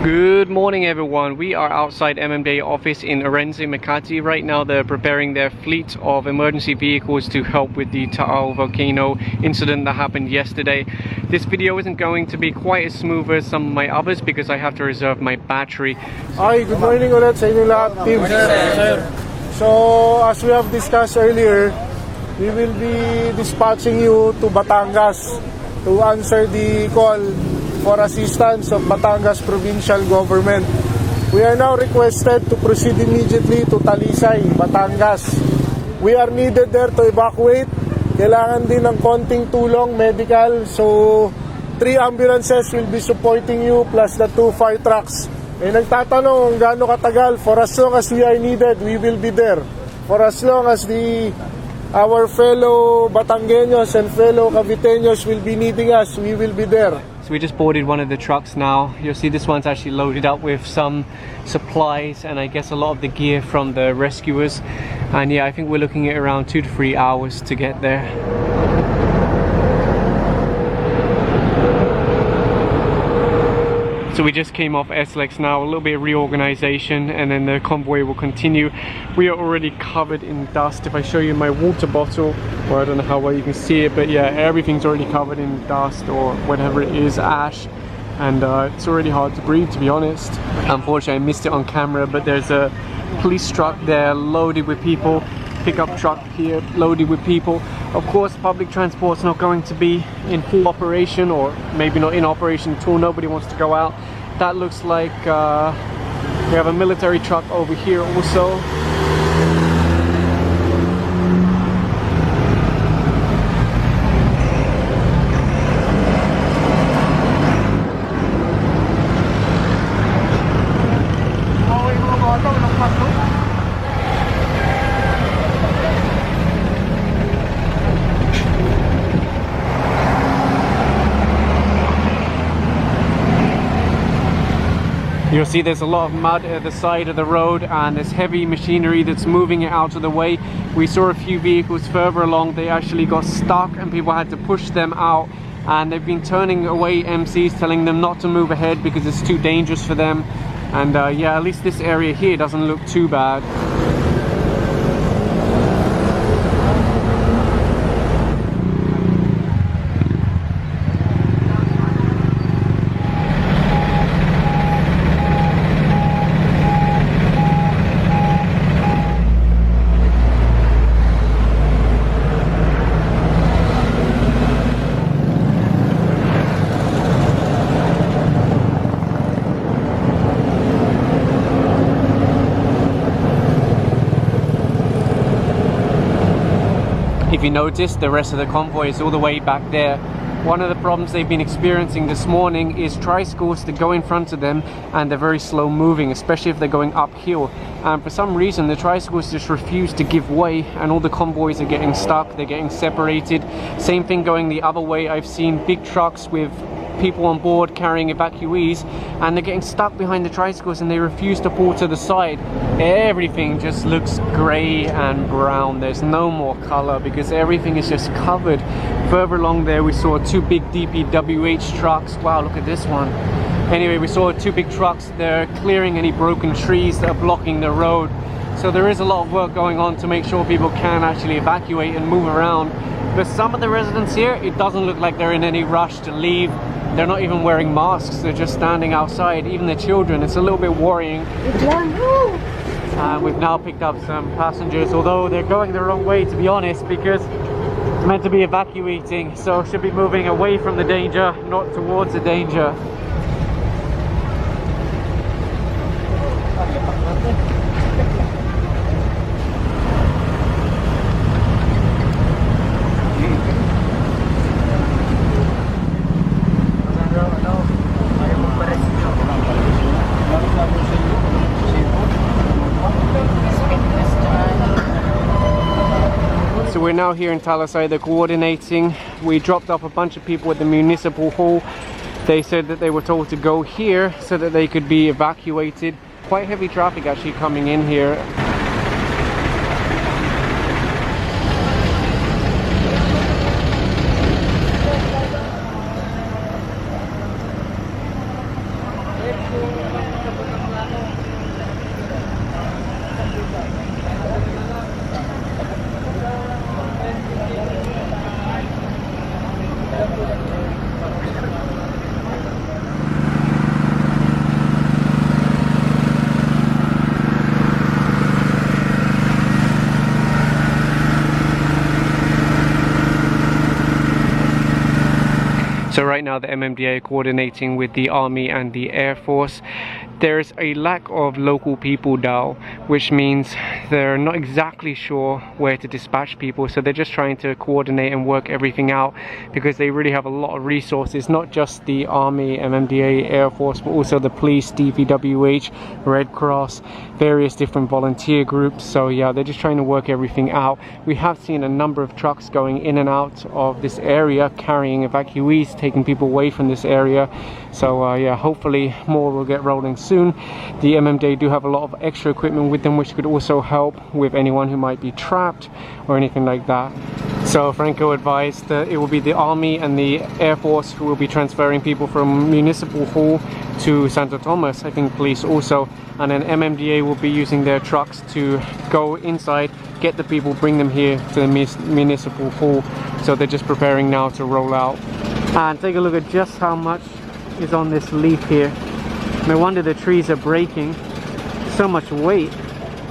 Good morning everyone. We are outside MMDA office in Orense, Makati. Right now they're preparing their fleet of emergency vehicles to help with the Taal Volcano incident that happened yesterday. This video isn't going to be quite as smooth as some of my others because I have to reserve my battery. Hi, good morning ulit sa inyo lahat, team. So, as we have discussed earlier, we will be dispatching you to Batangas to answer the call for assistance of Batangas Provincial Government. We are now requested to proceed immediately to Talisay, Batangas. We are needed there to evacuate. Kailangan din ng konting tulong medical. So, 3 ambulances will be supporting you plus the 2 fire trucks. Nagtatanong gaano katagal. For as long as we are needed, we will be there. For as long as our fellow Batangueños and fellow Caviteños will be needing us, we will be there. So we just boarded one of the trucks now. You'll see this one's actually loaded up with some supplies and I guess a lot of the gear from the rescuers. And yeah, I think we're looking at around 2 to 3 hours to get there. So we just came off SLEX now, a little bit of reorganization and then the convoy will continue. We are already covered in dust. If I show you my water bottle, or I don't know how well you can see it, but yeah, everything's already covered in dust or whatever it is, ash. And it's already hard to breathe, to be honest. Unfortunately, I missed it on camera, but there's a police truck there loaded with people. Pickup truck here loaded with people. Of course, public transport's not going to be in full operation, or maybe not in operation at all. Nobody wants to go out. That looks like we have a military truck over here also. You'll see there's a lot of mud at the side of the road and there's heavy machinery that's moving it out of the way. We saw a few vehicles further along, they actually got stuck and people had to push them out, and they've been turning away MCs, telling them not to move ahead because it's too dangerous for them. And yeah, at least this area here doesn't look too bad. If you notice, the rest of the convoy is all the way back there. One of the problems they've been experiencing this morning is tricycles that go in front of them and they're very slow moving, especially if they're going uphill. And for some reason, the tricycles just refuse to give way and all the convoys are getting stuck, they're getting separated. Same thing going the other way. I've seen big trucks with people on board carrying evacuees and they're getting stuck behind the tricycles and they refuse to pull to the side. Everything just looks grey and brown. There's no more color because everything is just covered. Further along there we saw 2 big DPwH trucks. Wow, look at this one. Anyway, we saw 2 big trucks. They're clearing any broken trees that are blocking the road. So there is a lot of work going on to make sure people can actually evacuate and move around. But some of the residents here, it doesn't look like they're in any rush to leave. They're not even wearing masks, they're just standing outside, even the children. It's a little bit worrying. We've now picked up some passengers, although they're going the wrong way, to be honest, because it's meant to be evacuating, so should be moving away from the danger, not towards the danger. So we're now here in Talisay, they're coordinating. We dropped off a bunch of people at the municipal hall. They said that they were told to go here so that they could be evacuated. Quite heavy traffic actually coming in here. now the MMDA coordinating with the Army and the Air Force. There's a lack of local people now, which means they're not exactly sure where to dispatch people, so they're just trying to coordinate and work everything out, because they really have a lot of resources, not just the Army, MMDA, Air Force, but also the police, DPwH, Red Cross, various different volunteer groups. So yeah, they're just trying to work everything out. We have seen a number of trucks going in and out of this area carrying evacuees, taking people away from this area. So yeah, hopefully more will get rolling soon. The MMDA do have a lot of extra equipment with them, which could also help with anyone who might be trapped or anything like that. So Franco advised that it will be the Army and the Air Force who will be transferring people from Municipal Hall to Santo Tomas, I think police also, and then MMDA will be using their trucks to go inside, get the people, bring them here to the Municipal Hall. So they're just preparing now to roll out. And take a look at just how much is on this leaf here. No wonder the trees are breaking. So much weight.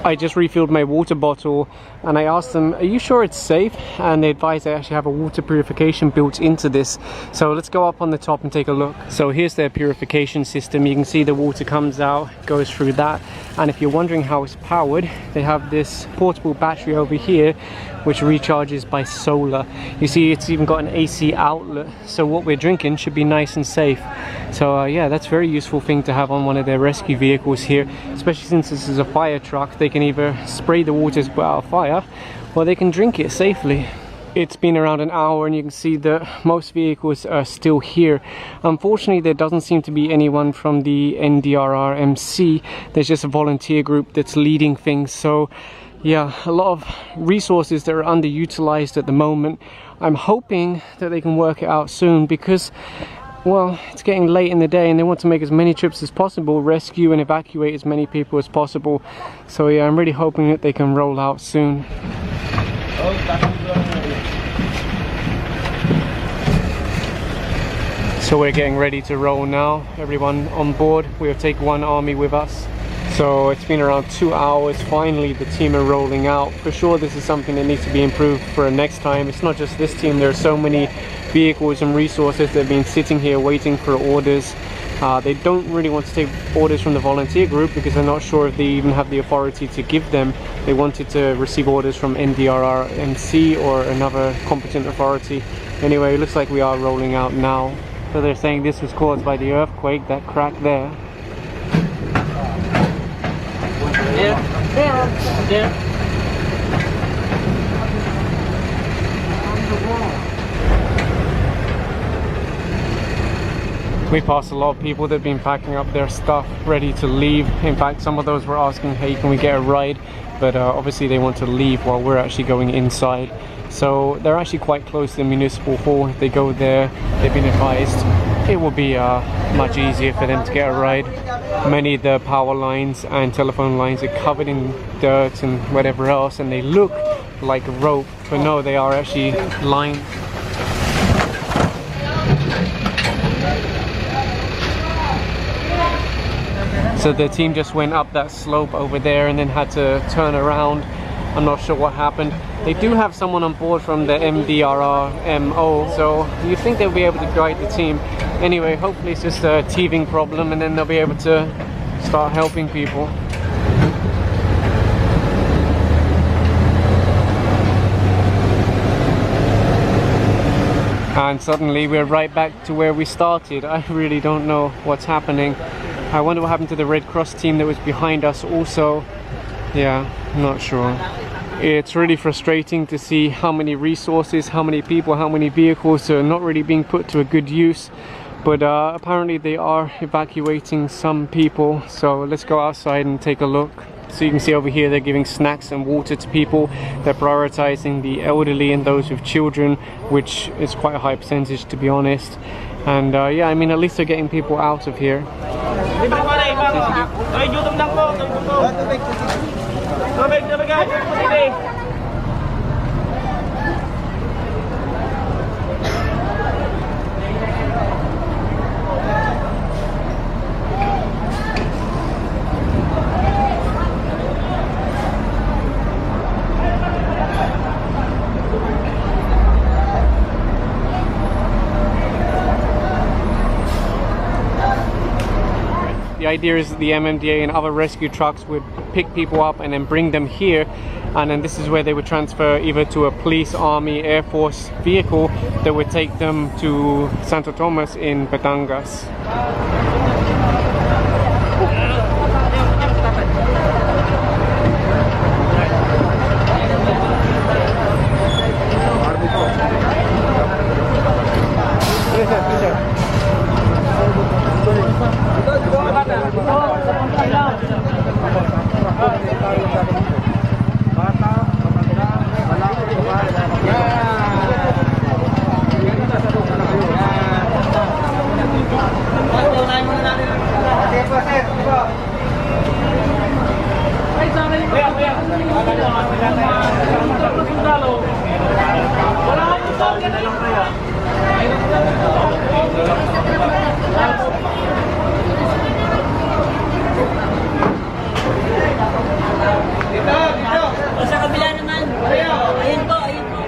I just refilled my water bottle and I asked them, are you sure it's safe? And they advised they actually have a water purification built into this. So let's go up on the top and take a look. So here's their purification system. You can see the water comes out, goes through that. And if you're wondering how it's powered, they have this portable battery over here which recharges by solar. You see it's even got an AC outlet, so what we're drinking should be nice and safe. So yeah, that's a very useful thing to have on one of their rescue vehicles here, especially since this is a fire truck. They can either spray the water to put out a fire or they can drink it safely. It's been around an hour and you can see that most vehicles are still here. Unfortunately, there doesn't seem to be anyone from the NDRRMC. There's just a volunteer group that's leading things. So yeah, a lot of resources that are underutilized at the moment. I'm hoping that they can work it out soon, because well, it's getting late in the day and they want to make as many trips as possible, rescue and evacuate as many people as possible. So yeah, I'm really hoping that they can roll out soon. So we're getting ready to roll now. Everyone on board. We'll take one Army with us. So it's been around 2 hours. Finally the team are rolling out. For sure this is something that needs to be improved for next time. It's not just this team, there are so many vehicles and resources that have been sitting here waiting for orders. They don't really want to take orders from the volunteer group because they're not sure if they even have the authority to give them. They wanted to receive orders from NDRRMC or another competent authority. Anyway, it looks like we are rolling out now. So they're saying this was caused by the earthquake, that crack there. There. We passed a lot of people that have been packing up their stuff, ready to leave. In fact, some of those were asking, hey, can we get a ride? But obviously they want to leave while we're actually going inside. So they're actually quite close to the Municipal Hall. If they go there, they've been advised it will be much easier for them to get a ride. Many of the power lines and telephone lines are covered in dirt and whatever else, and they look like a rope, but no, they are actually lines. So the team just went up that slope over there and then had to turn around. I'm not sure what happened. They do have someone on board from the MDRRMO, so you think they'll be able to guide the team. Anyway, hopefully it's just a teething problem and then they'll be able to start helping people. And suddenly we're right back to where we started. I really don't know what's happening. I wonder what happened to the Red Cross team that was behind us also. Yeah, I'm not sure. It's really frustrating to see how many resources, how many people, how many vehicles are not really being put to a good use. But apparently they are evacuating some people. So let's go outside and take a look. So you can see over here they're giving snacks and water to people. They're prioritizing the elderly and those with children, which is quite a high percentage to be honest. And yeah, I mean, at least they're getting people out of here. idea is the MMDA and other rescue trucks would pick people up and then bring them here, and then this is where they would transfer either to a police, army, air force vehicle that would take them to Santo Tomas in Batangas.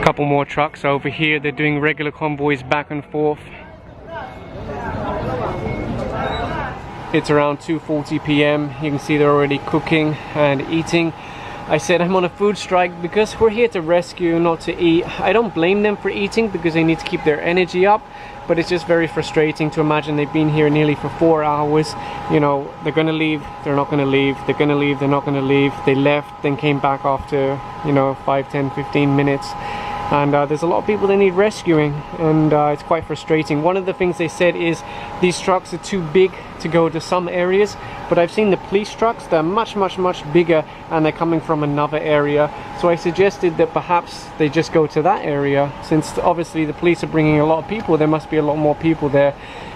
Couple more trucks over here. They're doing regular convoys back and forth. It's around 2:40 p.m. You can see they're already cooking and eating. I said I'm on a food strike because we're here to rescue, not to eat. I don't blame them for eating because they need to keep their energy up, but it's just very frustrating to imagine they've been here nearly for 4 hours. You know, they're gonna leave, they're not gonna leave, they're gonna leave, they're not gonna leave. They left, then came back after, you know, 5, 10, 15 minutes. And there's a lot of people that need rescuing, and it's quite frustrating. One of the things they said is these trucks are too big to go to some areas, but I've seen the police trucks, they're much bigger, and they're coming from another area. So I suggested that perhaps they just go to that area, since obviously the police are bringing a lot of people, there must be a lot more people there.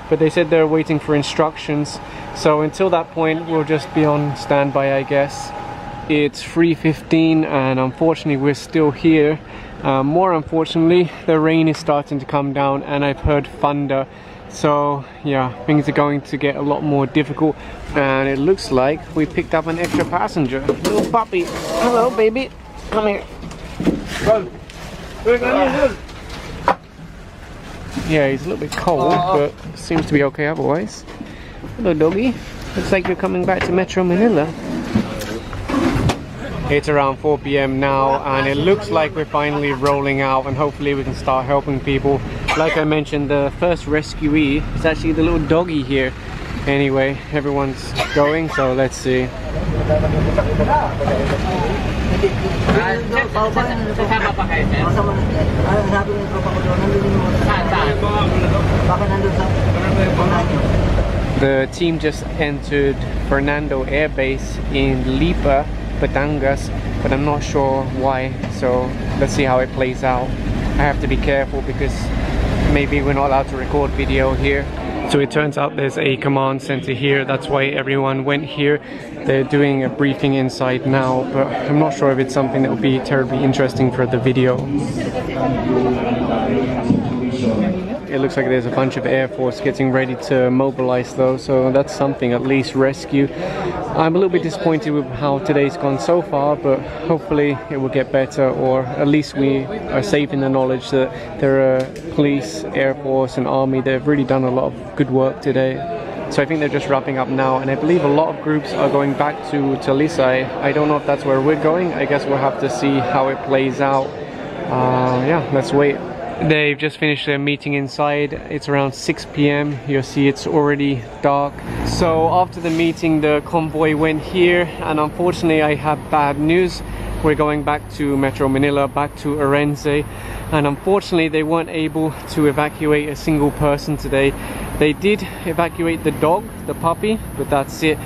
But they said they're waiting for instructions, so until that point we'll just be on standby, I guess. It's 3:15 and unfortunately we're still here. More unfortunately, the rain is starting to come down and I've heard thunder. So yeah, things are going to get a lot more difficult. And it looks like we picked up an extra passenger. Little puppy. Hello, baby. Come here. Yeah, he's a little bit cold, but seems to be okay otherwise. Hello, doggy. Looks like you're coming back to Metro Manila. It's around 4 p.m. now and it looks like we're finally rolling out, and hopefully we can start helping people. Like I mentioned, the first rescuee is actually the little doggy here. Anyway, everyone's going, so let's see. The team just entered Fernando Air Base in Lipa, Batangas, but I'm not sure why, so let's see how it plays out. I have to be careful because maybe we're not allowed to record video here. So it turns out there's a command center here, that's why everyone went here. They're doing a briefing inside now, but I'm not sure if it's something that will be terribly interesting for the video. It looks like there's a bunch of Air Force getting ready to mobilize though, so that's something, at least rescue. I'm a little bit disappointed with how today's gone so far, but hopefully it will get better, or at least we are safe in the knowledge that there are police, Air Force and Army. They've really done a lot of good work today. So I think they're just wrapping up now, and I believe a lot of groups are going back to Talisay. I don't know if that's where we're going. I guess we'll have to see how it plays out. Yeah, let's wait. They've just finished their meeting inside. It's around 6 p.m. You'll see it's already dark. So after the meeting, the convoy went here, and unfortunately I have bad news. We're going back to Metro Manila, back to Orense, and unfortunately they weren't able to evacuate a single person today. They did evacuate the dog, the puppy, but that's it.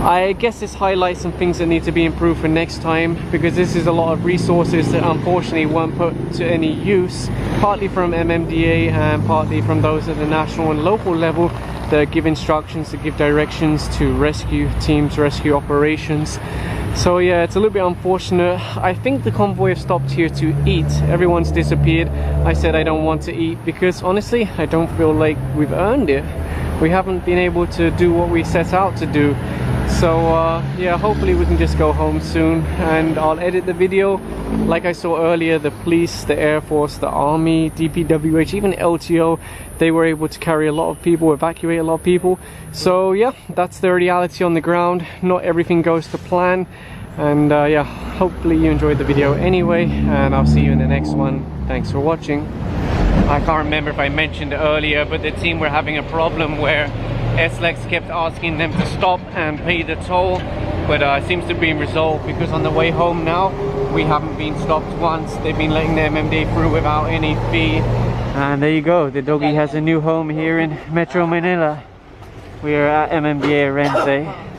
I guess this highlights some things that need to be improved for next time, because this is a lot of resources that unfortunately weren't put to any use, partly from MMDA and partly from those at the national and local level that give instructions, to give directions to rescue teams, rescue operations. So yeah, it's a little bit unfortunate. I think the convoy have stopped here to eat. Everyone's disappeared. I said I don't want to eat because honestly I don't feel like we've earned it. We haven't been able to do what we set out to do. So yeah, hopefully we can just go home soon, and I'll edit the video. Like I saw earlier, the police, the Air Force, the Army, DPwH, even LTO, they were able to carry a lot of people, evacuate a lot of people. So yeah, that's the reality on the ground. Not everything goes to plan, and yeah, hopefully you enjoyed the video anyway, and I'll see you in the next one. Thanks for watching. I can't remember if I mentioned earlier, but the team were having a problem where SLEX kept asking them to stop and pay the toll, but it seems to be resolved, because on the way home now we haven't been stopped once. They've been letting the MMDA through without any fee. And there you go, the doggy has a new home here in Metro Manila. We are at MMDA Orense.